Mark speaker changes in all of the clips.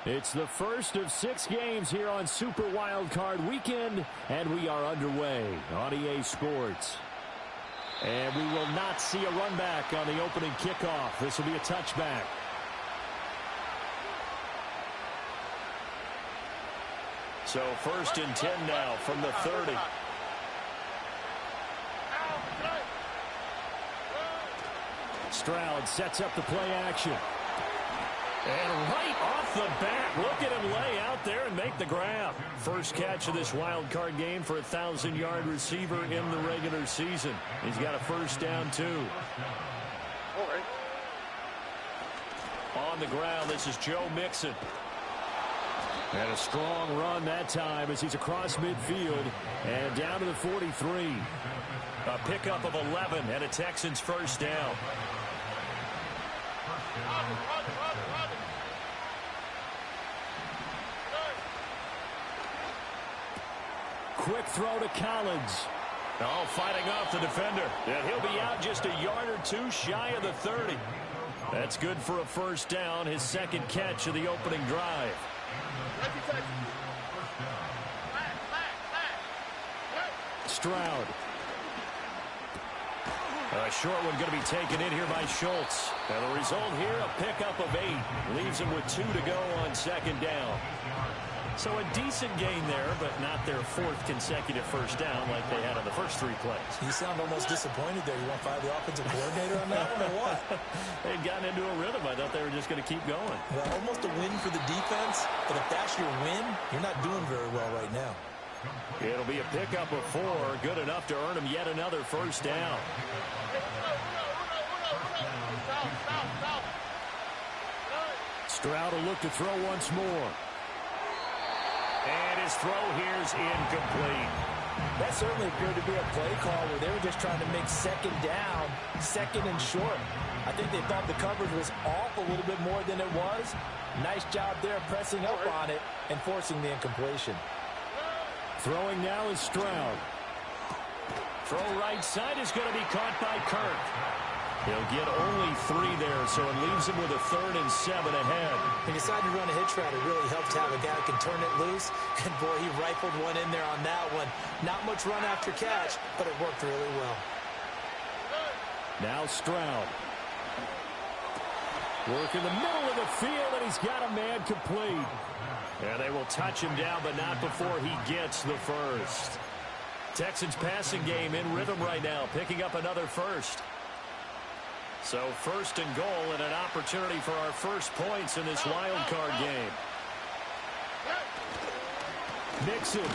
Speaker 1: It's the first of 6 games here on Super Wildcard Weekend, and we are underway on EA Sports. And we will not see a run back on the opening kickoff. This will be a touchback. So 1st and 10 now from the 30. Stroud sets up the play action. And right off the bat, look at him lay out there and make the grab. First catch of this wild card game for a 1,000-yard receiver in the regular season. He's got a first down, too. On the ground, this is Joe Mixon. And a strong run that time as he's across midfield and down to the 43. A pickup of 11 and a Texans first down. Quick throw to Collins. Oh, fighting off the defender. And he'll be out just a yard or two shy of the 30. That's good for a first down, his second catch of the opening drive. Stroud. A short one going to be taken in here by Schultz. And the result here, a pickup of 8. Leaves him with 2 to go on second down. So a decent gain there, but not their 4th consecutive first down like they had on the first 3 plays.
Speaker 2: You sound almost disappointed there. You want to fire the offensive coordinator on that one or what?
Speaker 1: They'd gotten into a rhythm. I thought they were just going to keep going.
Speaker 2: Well, almost a win for the defense, but if that's your win, you're not doing very well right now.
Speaker 1: It'll be a pickup of 4, good enough to earn him yet another first down. Stroud will look to throw once more. And his throw here's incomplete.
Speaker 2: That certainly appeared to be a play call where they were just trying to make second down, second and short. I think they thought the coverage was off a little bit more than it was. Nice job there pressing up on it and forcing the incompletion.
Speaker 1: Throwing now is Stroud. Throw right side is going to be caught by Kirk. He'll get only 3 there, so it leaves him with a 3rd and 7 ahead.
Speaker 2: He decided to run a hitch route. It really helps to have a guy who can turn it loose. And, boy, he rifled one in there on that one. Not much run after catch, but it worked really well.
Speaker 1: Now Stroud. Work in the middle of the field, and he's got a man complete. And they will touch him down, but not before he gets the first. Texans passing game in rhythm right now, picking up another first. So 1st and goal and an opportunity for our first points in this wild card game. Mixon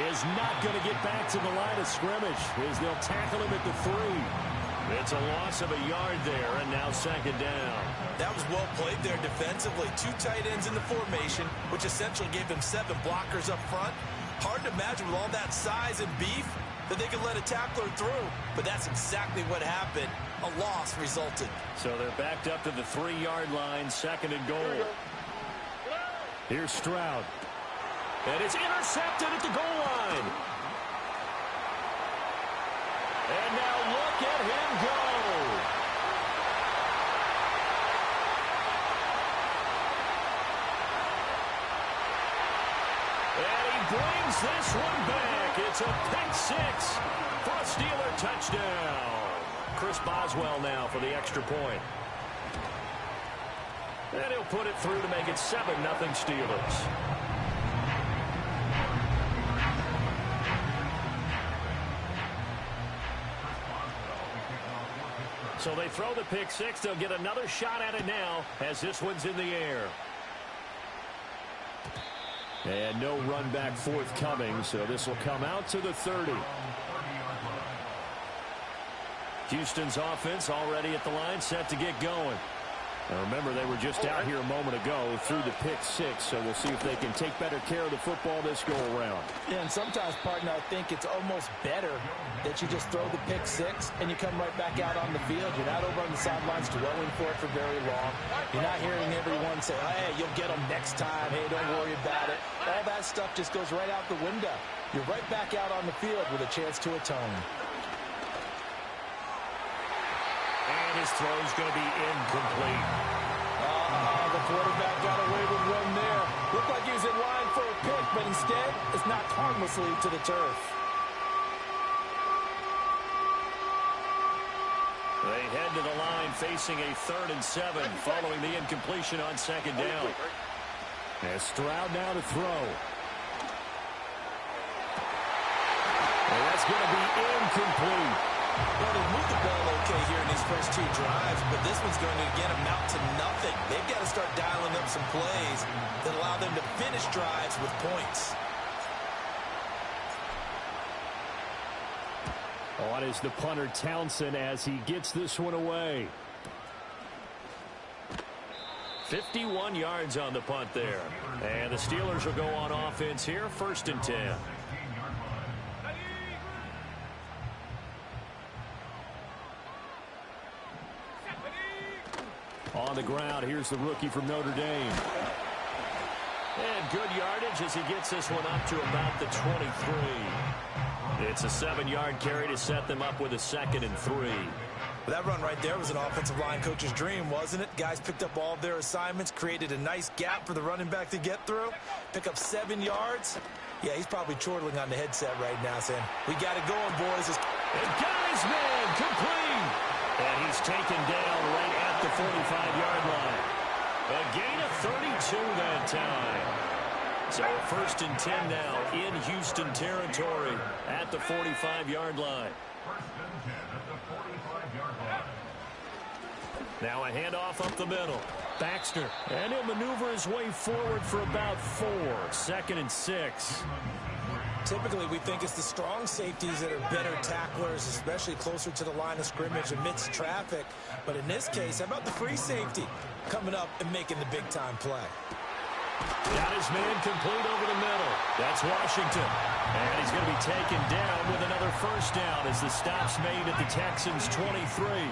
Speaker 1: is not going to get back to the line of scrimmage as they'll tackle him at the 3. It's a loss of a yard there, and now second down.
Speaker 2: That was well played there defensively. 2 tight ends in the formation, which essentially gave them 7 blockers up front. Hard to imagine with all that size and beef that they could let a tackler through, but that's exactly what happened. A loss resulted.
Speaker 1: So they're backed up to the 3-yard line, second and goal. Here's Stroud. And it's intercepted at the goal line. And now look at him go. And he brings this one back. It's a pick 6 for a Steeler touchdown. Chris Boswell now for the extra point. And he'll put it through to make it 7-0 Steelers. So they throw the pick 6. They'll get another shot at it now as this one's in the air. And no run back forthcoming, so this will come out to the 30. Houston's offense already at the line, set to get going. Now remember, they were just out here a moment ago through the pick 6, so we'll see if they can take better care of the football this go-around.
Speaker 2: Yeah, and sometimes, partner, I think it's almost better that you just throw the pick 6 and you come right back out on the field. You're not over on the sidelines dwelling for it for very long. You're not hearing everyone say, hey, you'll get them next time. Hey, don't worry about it. All that that stuff just goes right out the window. You're right back out on the field with a chance to atone.
Speaker 1: And his throw's going to be incomplete.
Speaker 2: The quarterback got away with one there. Looked like he was in line for a pick, but instead it's knocked harmlessly to the turf.
Speaker 1: They head to the line facing a 3rd and 7 following the incompletion on 2nd down. And Stroud now to throw. And that's going to be incomplete.
Speaker 2: Well, they've moved the ball okay here in these first 2 drives, but this one's going to, again, amount to nothing. They've got to start dialing up some plays that allow them to finish drives with points.
Speaker 1: On is the punter Townsend as he gets this one away. 51 yards on the punt there. And the Steelers will go on offense here, 1st and 10. On the ground, here's the rookie from Notre Dame. And good yardage as he gets this one up to about the 23. It's a 7-yard carry to set them up with a 2nd and 3.
Speaker 2: That run right there was an offensive line coach's dream, wasn't it? Guys picked up all of their assignments, created a nice gap for the running back to get through, pick up 7 yards. Yeah, he's probably chortling on the headset right now saying, we got it going, boys.
Speaker 1: And got his man complete. And he's taken down right at the 45-yard line. A gain of 32 that time. So 1st and 10 now in Houston territory at the 45-yard line. Now a handoff up the middle. Baxter. And he'll maneuver his way forward for about 4. 2nd and 6.
Speaker 2: Typically, we think it's the strong safeties that are better tacklers, especially closer to the line of scrimmage amidst traffic. But in this case, how about the free safety coming up and making the big-time play?
Speaker 1: Got his man complete over the middle. That's Washington. And he's going to be taken down with another 1st down as the stop's made at the Texans' 23.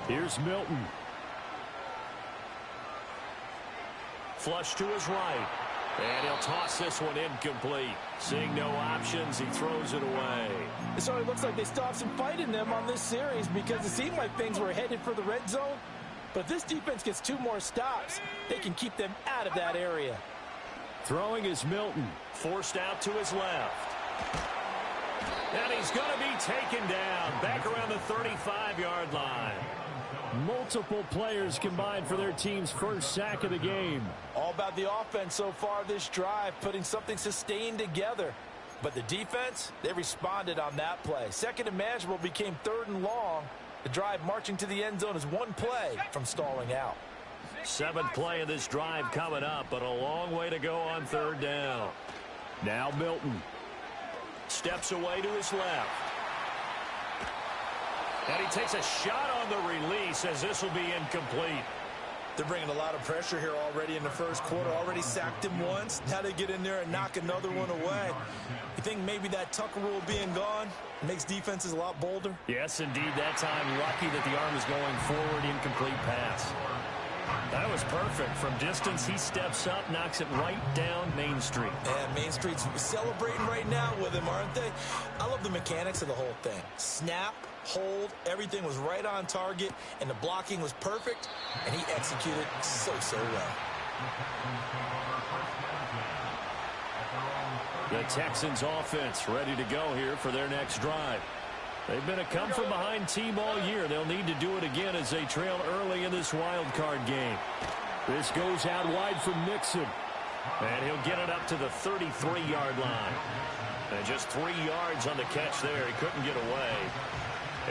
Speaker 1: Here's Milton. Flush to his right. And he'll toss this one incomplete. Seeing no options, he throws it away.
Speaker 2: It certainly looks like they still have some fight in them on this series because it seemed like things were headed for the red zone. But if this defense gets 2 more stops, they can keep them out of that area.
Speaker 1: Throwing is Milton. Forced out to his left. And he's going to be taken down back around the 35-yard line. Multiple players combined for their team's 1st sack of the game.
Speaker 2: All about the offense so far this drive, putting something sustained together. But the defense, they responded on that play. 2nd and manageable became 3rd and long. The drive marching to the end zone is 1 play from stalling out.
Speaker 1: 7th play of this drive coming up, but a long way to go on 3rd down. Now Milton. Steps away to his left. And he takes a shot on the release as this will be incomplete.
Speaker 2: They're bringing a lot of pressure here already in the 1st quarter. Already sacked him once. Now they get in there and knock another one away. You think maybe that Tucker rule being gone makes defenses a lot bolder?
Speaker 1: Yes, indeed. That time, lucky that the arm is going forward. Incomplete pass. That was perfect. From distance, he steps up, knocks it right down Main Street.
Speaker 2: And Main Street's celebrating right now with him, aren't they? I love the mechanics of the whole thing. Snap, hold, everything was right on target, and the blocking was perfect, and he executed so well.
Speaker 1: The Texans offense ready to go here for their next drive. They've been a come-from-behind team all year. They'll need to do it again as they trail early in this wild card game. This goes out wide from Mixon. And he'll get it up to the 33-yard line. And just 3 yards on the catch there. He couldn't get away.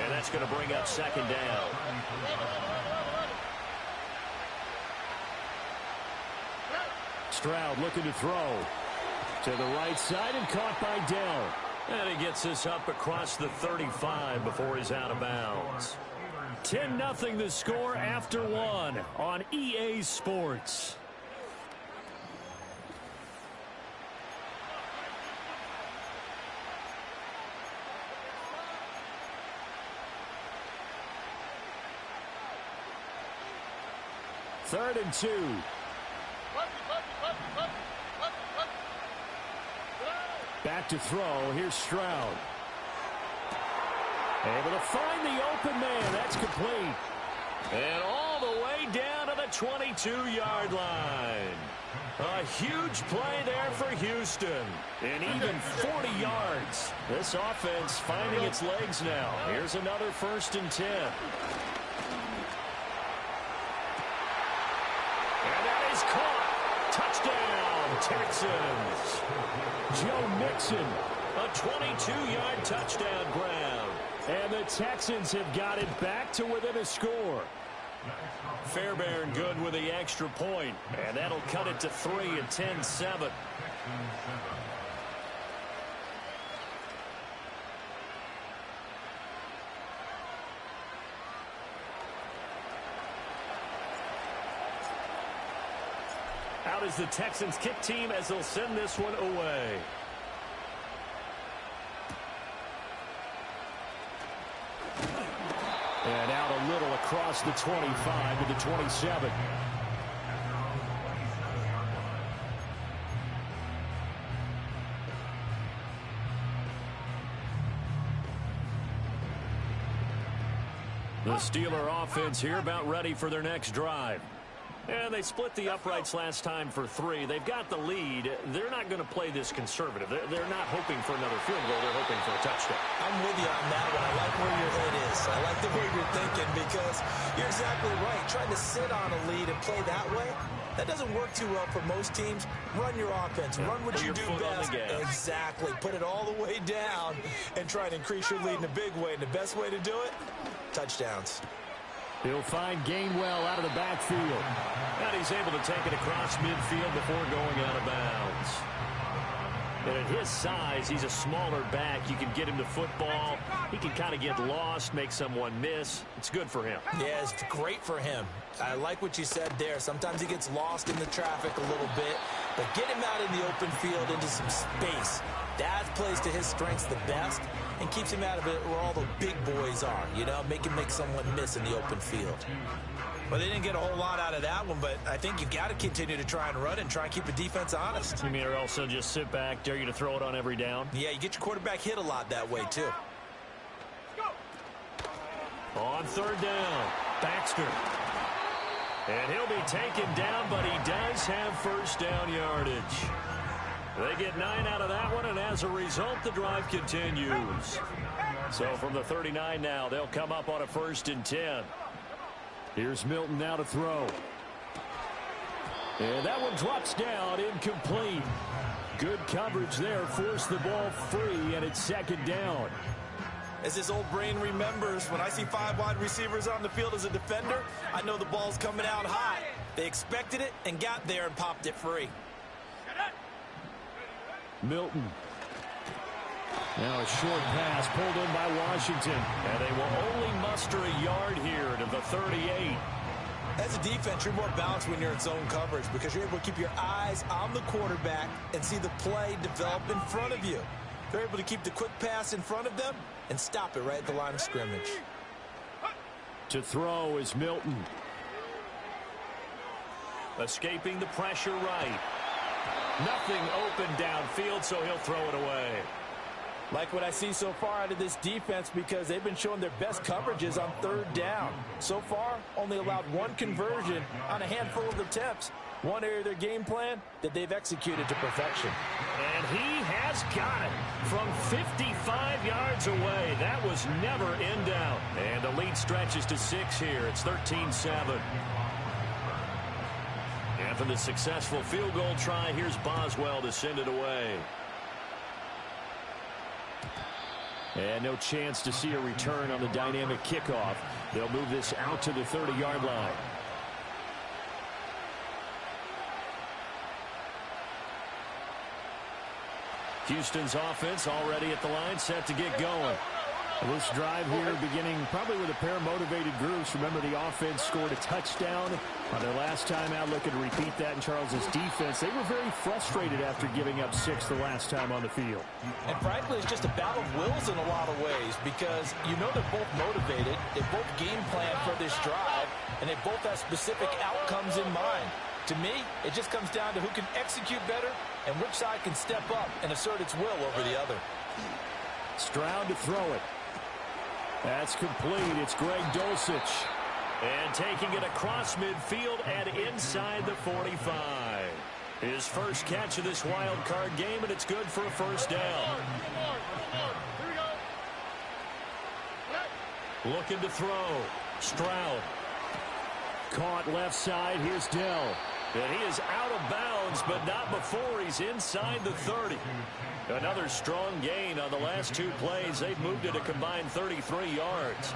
Speaker 1: And that's going to bring up 2nd down. Stroud looking to throw. To the right side and caught by Dell. And he gets this up across the 35 before he's out of bounds. 10-0 the score after 1 on EA Sports. Third and 2. Back to throw. Here's Stroud. Able to find the open man. That's complete. And all the way down to the 22-yard line. A huge play there for Houston. And even 40 yards. This offense finding its legs now. Here's another 1st and 10. And that is caught. Touchdown, Texans. Joe Mixon, a 22-yard touchdown grab. And the Texans have got it back to within a score. Fairbairn good with the extra point. And that'll cut it to 3 and 10-7. Out is the Texans kick team as they'll send this one away. And out a little across the 25 to the 27. The Steeler offense here about ready for their next drive. And they split the uprights last time for 3. They've got the lead. They're not going to play this conservative. They're not hoping for another field goal. They're hoping for a touchdown.
Speaker 2: I'm with you on that one. I like where your head is. I like the way you're thinking because you're exactly right. Trying to sit on a lead and play that way, that doesn't work too well for most teams. Run your offense. Run what you do best. Exactly. Put it all the way down and try and increase your lead in a big way. And the best way to do it, touchdowns.
Speaker 1: He'll find Gainwell out of the backfield. And he's able to take it across midfield before going out of bounds. And at his size, he's a smaller back. You can get him to football. He can kind of get lost, make someone miss. It's good for him.
Speaker 2: Yeah, it's great for him. I like what you said there. Sometimes he gets lost in the traffic a little bit. But get him out in the open field into some space. That plays to his strengths the best and keeps him out of it where all the big boys are, you know, make him make someone miss in the open field. Well, they didn't get a whole lot out of that one, but I think you've got to continue to try and run and try and keep the defense honest.
Speaker 1: You mean or also just sit back, dare you to throw it on every down?
Speaker 2: Yeah, you get your quarterback hit a lot that way, too.
Speaker 1: On 3rd down, Baxter. And he'll be taken down, but he does have 1st down yardage. They get 9 out of that one, and as a result, the drive continues. So from the 39 now, they'll come up on a 1st and 10. Here's Milton now to throw. And that one drops down, incomplete. Good coverage there, forced the ball free, and it's 2nd down.
Speaker 2: As this old brain remembers, when I see 5 wide receivers on the field as a defender, I know the ball's coming out hot. They expected it and got there and popped it free.
Speaker 1: Milton. Now a short pass pulled in by Washington. And they will only muster a yard here to the 38.
Speaker 2: As a defense, you're more balanced when you're in zone coverage because you're able to keep your eyes on the quarterback and see the play develop in front of you. They're able to keep the quick pass in front of them and stop it right at the line of scrimmage.
Speaker 1: To throw is Milton. Escaping the pressure right. Nothing open downfield, so he'll throw it away.
Speaker 3: Like what I see so far out of this defense because they've been showing their best coverages on 3rd down. So far, only allowed 1 conversion on a handful of attempts. One area of their game plan that they've executed to perfection.
Speaker 1: And he has got it from 55 yards away. That was never in doubt. And the lead stretches to 6 here. It's 13-7. After the successful field goal try, here's Boswell to send it away. And no chance to see a return on the dynamic kickoff. They'll move this out to the 30-yard line. Houston's offense already at the line, set to get going. This drive here beginning probably with a pair of motivated groups. Remember, the offense scored a touchdown on their last time out. Looking to repeat that in Charles's defense. They were very frustrated after giving up 6 the last time on the field.
Speaker 3: And frankly, it's just a battle of wills in a lot of ways because you know they're both motivated. They both game plan for this drive, and they both have specific outcomes in mind. To me, it just comes down to who can execute better and which side can step up and assert its will over the other.
Speaker 1: Stroud to throw it. That's complete. It's Greg Dulcich. And taking it across midfield and inside the 45. His first catch of this wild card game, and it's good for a first down. Looking to throw. Stroud. Caught left side. Here's Dell. And he is out of bounds, but not before he's inside the 30. Another strong gain on the last two plays. They've moved it a combined 33 yards.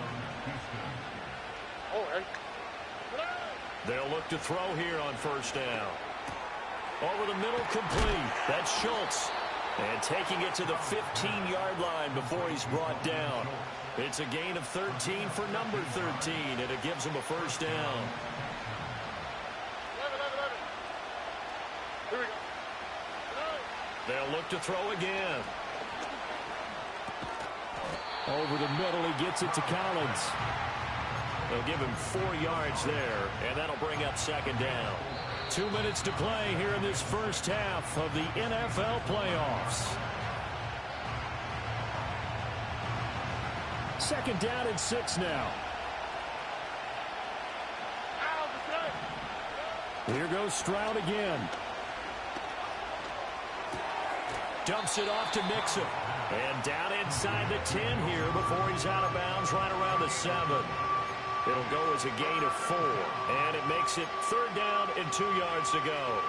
Speaker 1: They'll look to throw here on first down. Over the middle, complete. That's Schultz. And taking it to the 15-yard line before he's brought down. It's a gain of 13 for number 13, and it gives him a first down. They'll look to throw again. Over the middle, he gets it to Collins. They'll give him 4 yards there, and that'll bring up second down. 2 minutes to play here in this first half of the NFL playoffs. Second down and 6 now. Here goes Stroud again. Dumps it off to Mixon. And down inside the 10 here before he's out of bounds right around the 7. It'll go as a gain of 4. And it makes it third down and 2 yards to go.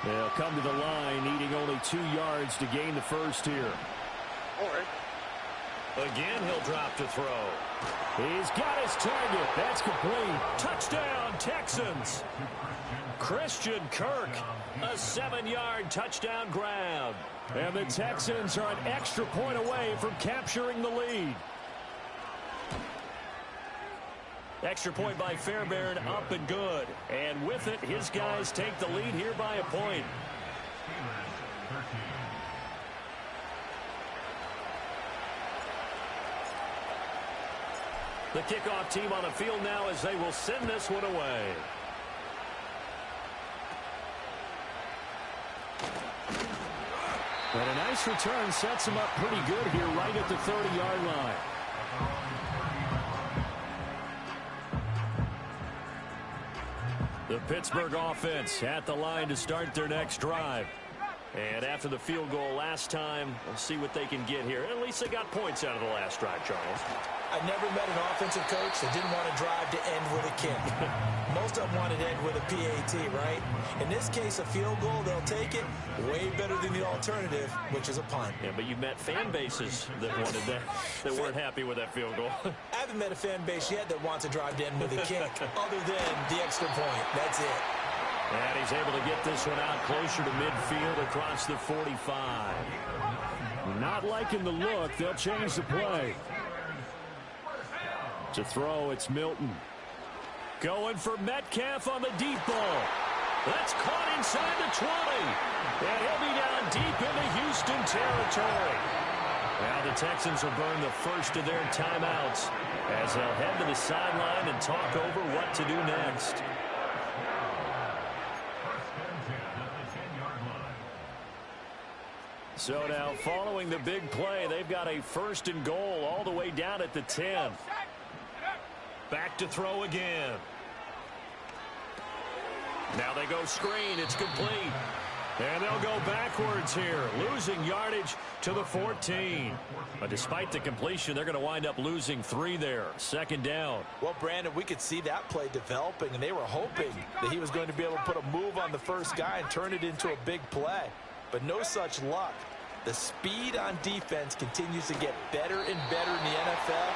Speaker 1: They'll come to the line, needing only 2 yards to gain the first here.
Speaker 4: All right.
Speaker 1: Again, he'll drop to throw. He's got his target. That's complete. Touchdown, Texans. Christian Kirk, a 7-yard touchdown grab. And the Texans are an extra point away from capturing the lead. Extra point by Fairbairn, up and good. And with it, his guys take the lead here by a point. The kickoff team on the field now as they will send this one away. And a nice return sets him up pretty good here right at the 30-yard line. The Pittsburgh offense at the line to start their next drive. And after the field goal last time, we'll see what they can get here. At least they got points out of the last drive, Charles.
Speaker 3: I've never met an offensive coach that didn't want to drive to end with a kick. Most of them wanted to end with a PAT, right? In this case, a field goal, they'll take it. Way better than the alternative, which is a punt.
Speaker 1: Yeah, but you've met fan bases that wanted that, that weren't happy with that field goal.
Speaker 3: I haven't met a fan base yet that wants to drive to end with a kick, other than the extra point. That's it.
Speaker 1: And he's able to get this one out closer to midfield across the 45. Not liking the look. They'll change the play. To throw, it's Milton. Going for Metcalf on the deep ball. That's caught inside the 20. And he'll be down deep into Houston territory. Now the Texans will burn the first of their timeouts as they'll head to the sideline and talk over what to do next. So now, following the big play, they've got a first and goal all the way down at the 10. Back to throw again. Now they go screen. It's complete. And they'll go backwards here, losing yardage to the 14. But despite the completion, they're going to wind up losing 3 there. Second down.
Speaker 3: Well, Brandon, we could see that play developing, and they were hoping that he was going to be able to put a move on the first guy and turn it into a big play. But no such luck. The speed on defense continues to get better and better in the NFL.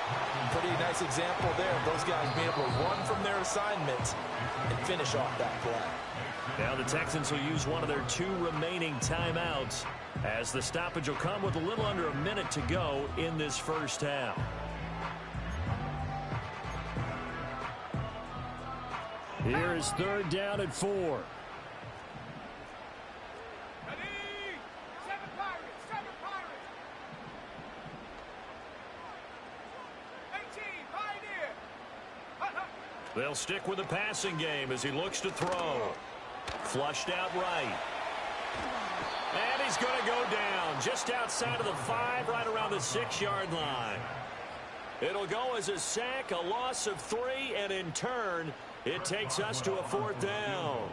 Speaker 3: Pretty nice example there of those guys being able to run from their assignments and finish off that play.
Speaker 1: Now the Texans will use one of their 2 remaining timeouts as the stoppage will come with a little under a minute to go in this first half. Here is third down and 4. They'll stick with the passing game as he looks to throw. Flushed out right. And he's going to go down just outside of the 5, right around the 6-yard line. It'll go as a sack, a loss of 3, and in turn, it takes us to a 4th down.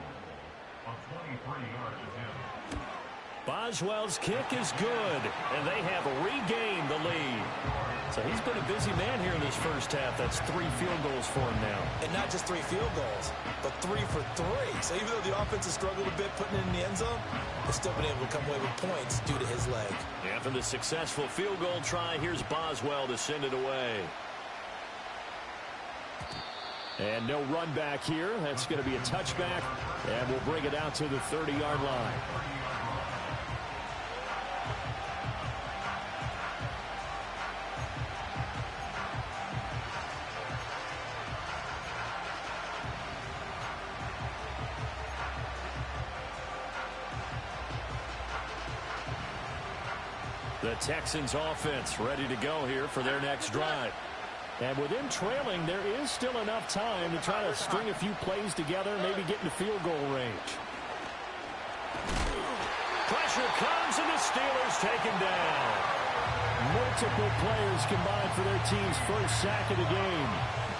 Speaker 1: Boswell's kick is good, and they have regained the lead. So he's been a busy man here in this first half. That's 3 field goals for him now.
Speaker 3: And not just 3 field goals, but 3 for 3. So even though the offense has struggled a bit putting it in the end zone, they've still been able to come away with points due to his leg.
Speaker 1: After the successful field goal try, here's Boswell to send it away. And no run back here. That's going to be a touchback, and we'll bring it out to the 30-yard line. The Texans offense ready to go here for their next drive. And with them trailing, there is still enough time to try to string a few plays together, maybe get into field goal range. Pressure comes, and the Steelers take him down. Multiple players combined for their team's first sack of the game.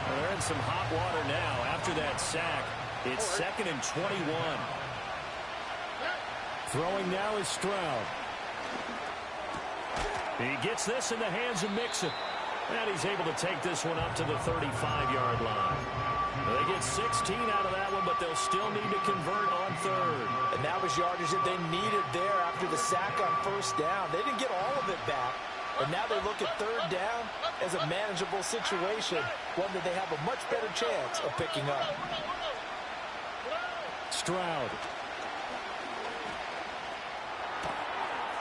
Speaker 1: Well, they're in some hot water now. After that sack, it's 2nd and 21. Throwing now is Stroud. He gets this in the hands of Mixon. And he's able to take this one up to the 35-yard line. They get 16 out of that one, but they'll still need to convert on 3rd.
Speaker 3: And that was yardage that they needed there after the sack on 1st down. They didn't get all of it back. And now they look at 3rd down as a manageable situation, one that they have a much better chance of picking up.
Speaker 1: Stroud.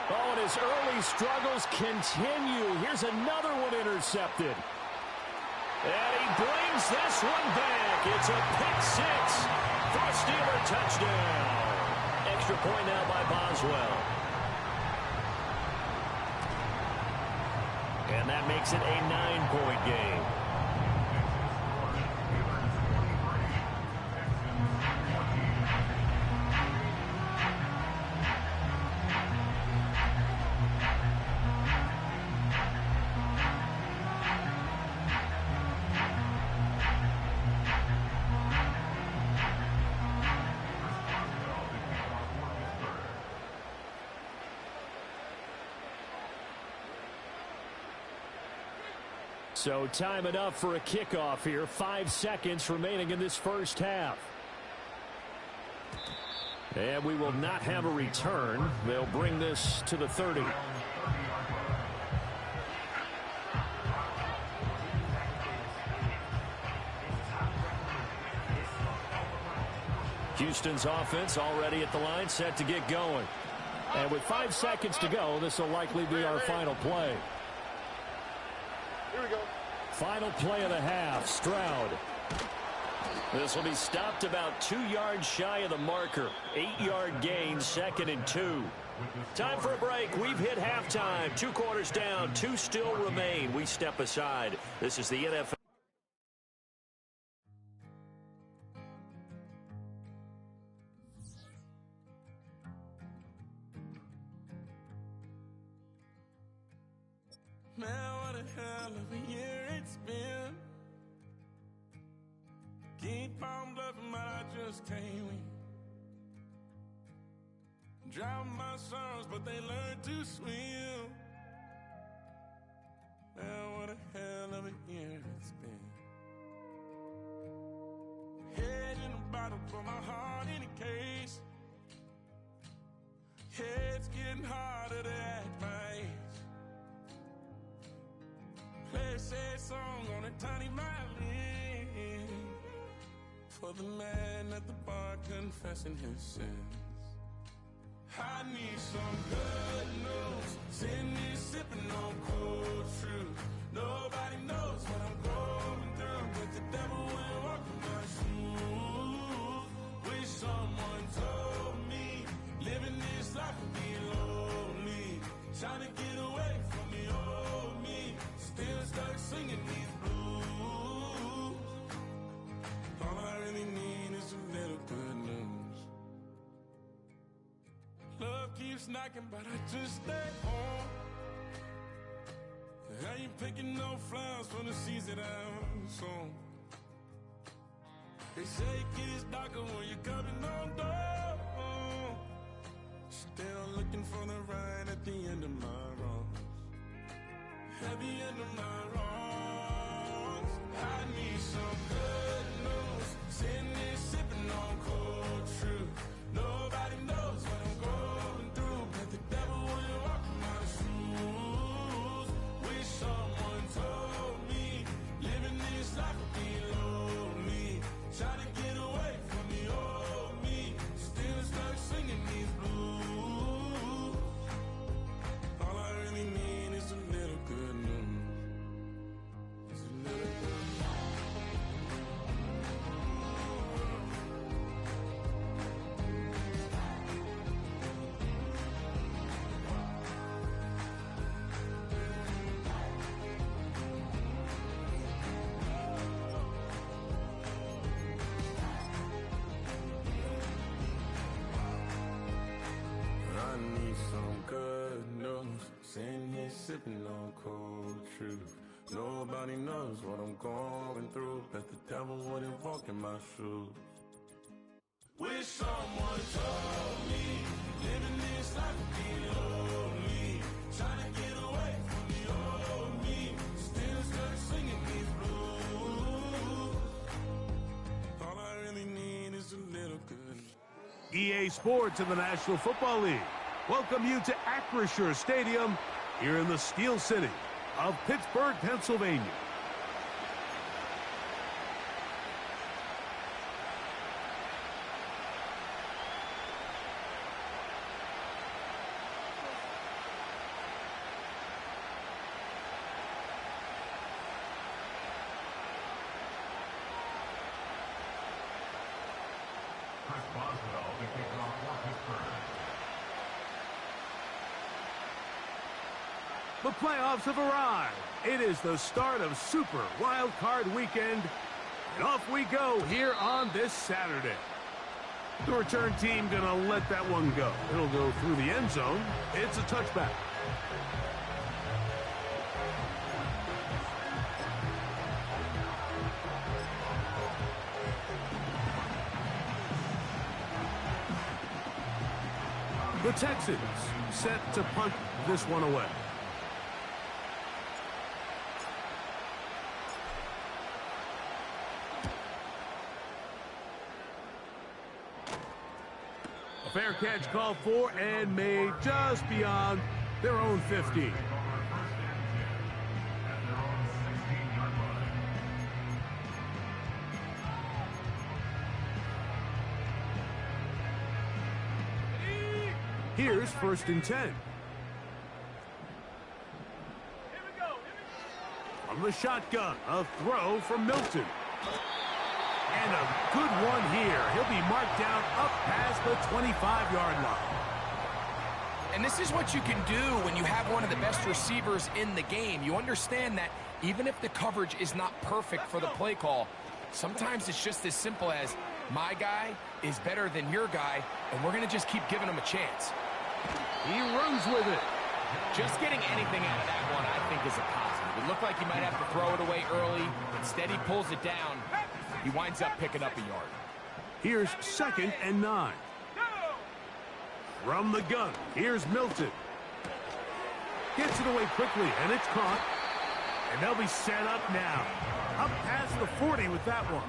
Speaker 1: Oh, and his early struggles continue. Here's another one intercepted. And he brings this one back. It's a pick 6 for a Steeler touchdown. Extra point now by Boswell. And that makes it a 9-point game. So time enough for a kickoff here. 5 seconds remaining in this first half. And we will not have a return. They'll bring this to the 30. Houston's offense already at the line, set to get going. And with 5 seconds to go, this will likely be our final play.
Speaker 4: Here we go.
Speaker 1: Final play of the half, Stroud. This will be stopped about 2 yards shy of the marker. 8-yard gain, 2nd and 2. Time for a break. We've hit halftime. 2 quarters down, 2 still remain. We step aside. This is the NFL.
Speaker 5: Man, what a hell of a year it's been. Keep on bluffing, but I just can't win. Drown my songs, but they learn to swim. Man, what a hell of a year it's been. Head in a bottle, put my heart in a case. It's getting harder to act my age. Play a sad song on a tiny violin for the man at the bar confessing his sins. I need some good news. Send me sipping on cold truth. Nobody knows what I'm going through, but the devil will walk in my shoes. Wish someone told me living this life would be lonely. Trying to get away from the old me. Still stuck singing these blues. it's knocking, but I just stay home. I ain't picking no flowers from the seeds that I've sown. They say it gets darker when you're coming on door. Still looking for the right at the end of my wrongs. At the end of my wrongs, I need some good news. Sitting there sipping on cold truth. Nobody knows what I'm going through, but the devil will walk in my shoes. Wish someone told me living this life would be lonely. Trying to get away from the old me, still stuck singing these blues. All I really need is a little good news. It's a little good news. I need some good news. Sitting here sipping on cold truth. Nobody knows what I'm going through, but the devil wouldn't walk in my shoes. Wish someone told me living this life would be lonely. Trying to get away from the old me, still stuck singing these blues. All I really need is a little good.
Speaker 6: EA Sports in the National Football League welcome you to Acrisure Stadium here in the Steel City of Pittsburgh, Pennsylvania. The playoffs have arrived. It is the start of Super Wild Card Weekend, and off we go here on this Saturday. The return team gonna let that one go. It'll go through the end zone. It's a touchback. The Texans set to punt this one away. A fair catch called for and made just beyond their own 50. Here's 1st and 10. From the shotgun, a throw from Milton. And a good one here. He'll be marked down up past the 25-yard line.
Speaker 7: And this is what you can do when you have one of the best receivers in the game. You understand that even if the coverage is not perfect for the play call, sometimes it's just as simple as my guy is better than your guy, and we're going to just keep giving him a chance.
Speaker 6: He runs with it.
Speaker 7: Just getting anything out of that one, I think, is a positive. It looked like he might have to throw it away early. Instead, he pulls it down. He winds up picking up a yard.
Speaker 6: Here's 2nd and 9. From the gun, here's Milton. Gets it away quickly, and it's caught. And they'll be set up now. Up past the 40 with that one.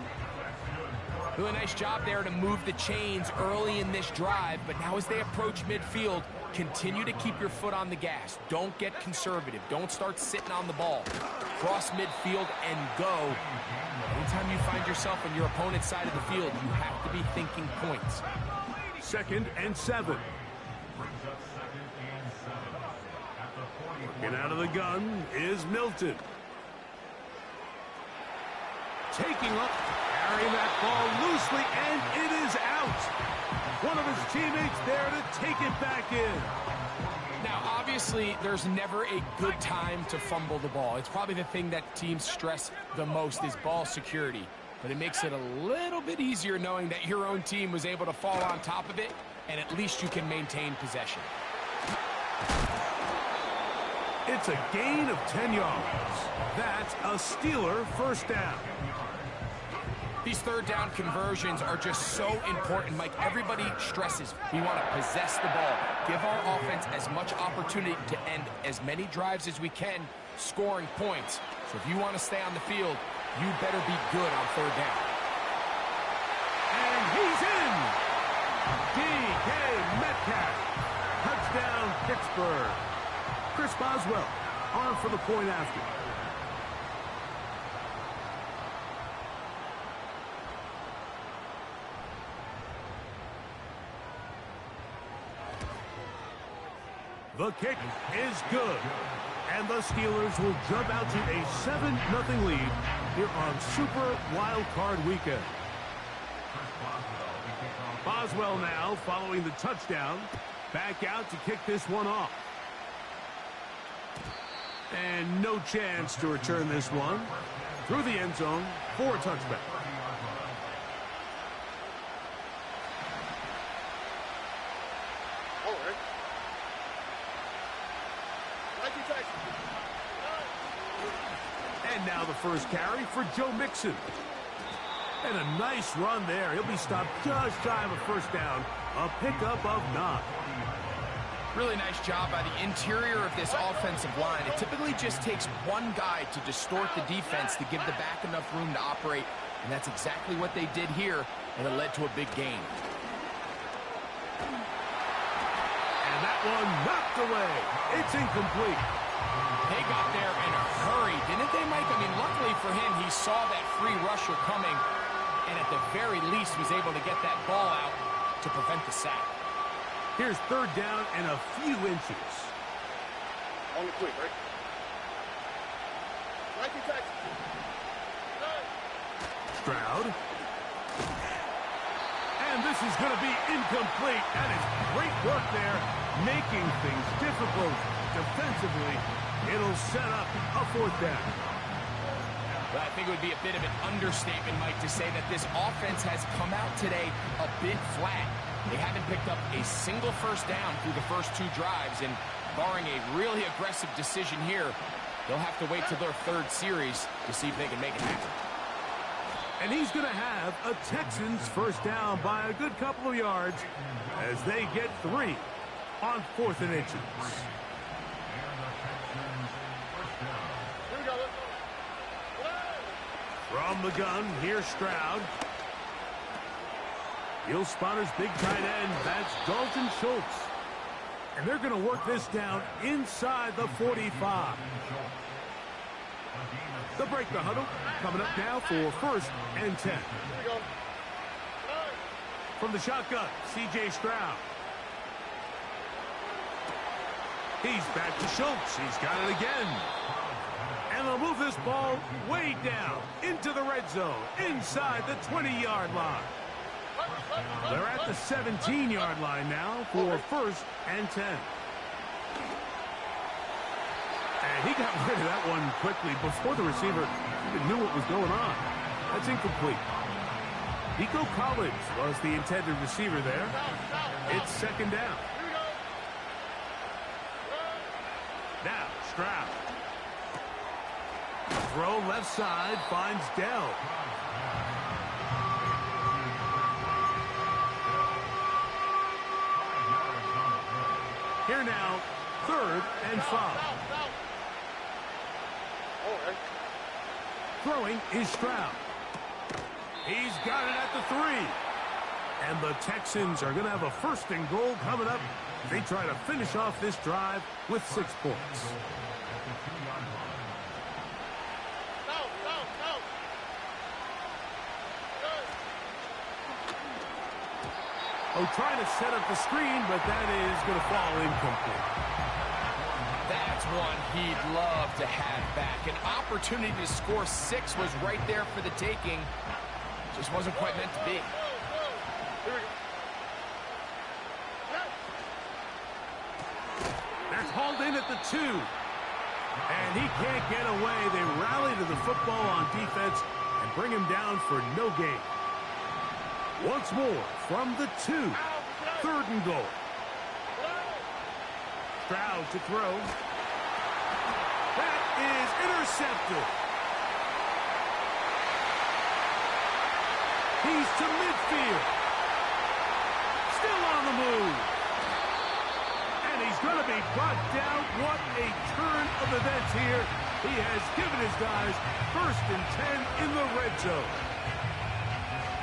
Speaker 7: Really nice job there to move the chains early in this drive, but now as they approach midfield, continue to keep your foot on the gas. Don't get conservative. Don't start sitting on the ball. Cross midfield and go. Anytime you find yourself on your opponent's side of the field, you have to be thinking points.
Speaker 6: 2nd and 7. Working out of the gun is Milton. Taking up, carrying that ball loosely, and it is out. One of his teammates there to take it back in.
Speaker 7: Now, obviously, there's never a good time to fumble the ball. It's probably the thing that teams stress the most is ball security. But it makes it a little bit easier knowing that your own team was able to fall on top of it, and at least you can maintain possession.
Speaker 6: It's a gain of 10 yards. That's a Steeler first down.
Speaker 7: These third down conversions are just so important, Mike. Everybody stresses we want to possess the ball, give our offense as much opportunity to end as many drives as we can, scoring points. So if you want to stay on the field, you better be good on third down.
Speaker 6: And he's in! DK Metcalf. Touchdown, Pittsburgh. Chris Boswell on for the point after. The kick is good. And the Steelers will jump out to a 7-0 lead here on Super Wild Card Weekend. Boswell now following the touchdown. Back out to kick this one off. And no chance to return this one through the end zone for a touchback. And now the first carry for Joe Mixon. And a nice run there. He'll be stopped just shy of a first down. A pickup of 9.
Speaker 7: Really nice job by the interior of this offensive line. It typically just takes one guy to distort the defense to give the back enough room to operate. And that's exactly what they did here, and it led to a big gain.
Speaker 6: And that one knocked away. It's incomplete.
Speaker 7: They got there in a hurry, didn't they, Mike? I mean, luckily for him, he saw that free rusher coming, and at the very least was able to get that ball out to prevent the sack.
Speaker 6: Here's third down and a few inches.
Speaker 4: On the quick, right?
Speaker 6: Stroud. And this is going to be incomplete. That is great work there, making things difficult defensively. It'll set up a fourth down.
Speaker 7: Well, I think it would be a bit of an understatement, Mike, to say that this offense has come out today a bit flat. They haven't picked up a single first down through the first 2 drives, and barring a really aggressive decision here, they'll have to wait till their third series to see if they can make it happen.
Speaker 6: And he's going to have a Texans first down by a good couple of yards as they get 3 on 4th and inches. From the gun, here's Stroud. He'll spot his big tight end. That's Dalton Schultz. And they're going to work this down inside the 45. They'll break the huddle. Coming up now for 1st and 10. From the shotgun, C.J. Stroud. He's back to Schultz. He's got it again. And they'll move this ball way down into the red zone, inside the 20-yard line. They're at the 17-yard line now for 1st and 10. And he got rid of that one quickly before the receiver even knew what was going on. That's incomplete. Nico Collins was the intended receiver there. It's 2nd down. Now, Stroud. Throw left side, finds Dell. Here now, 3rd and 5. Throwing is Stroud. He's got it at the 3. And the Texans are going to have a 1st and goal coming up. They try to finish off this drive with 6 points. Oh, trying to set up the screen, but that is going to fall incomplete.
Speaker 7: That's one he'd love to have back. An opportunity to score 6 was right there for the taking. Just wasn't quite meant to be.
Speaker 6: That's hauled in at the 2. And he can't get away. They rally to the football on defense and bring him down for no gain. Once more from the 2. 3rd and goal. Stroud to throw. is intercepted. He's to midfield. Still on the move. And he's going to be brought down. What a turn of events here. He has given his guys 1st and 10 in the red zone.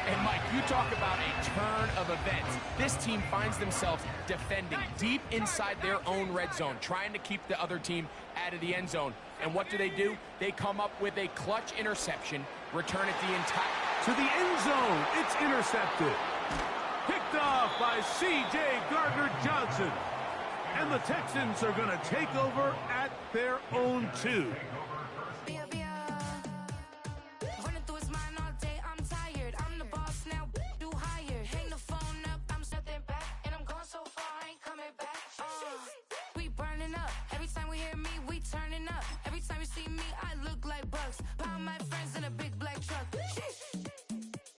Speaker 7: And, Mike, you talk about a turn of events. This team finds themselves defending deep inside their own red zone, trying to keep the other team out of the end zone. And what do? They come up with a clutch interception, return it the entire...
Speaker 6: To the end zone, it's intercepted. Picked off by C.J. Gardner-Johnson. And the Texans are going to take over at their own 2.
Speaker 8: Every time we hear me, we turning up. Every time you see me, I look like Bugs. Pound my friend.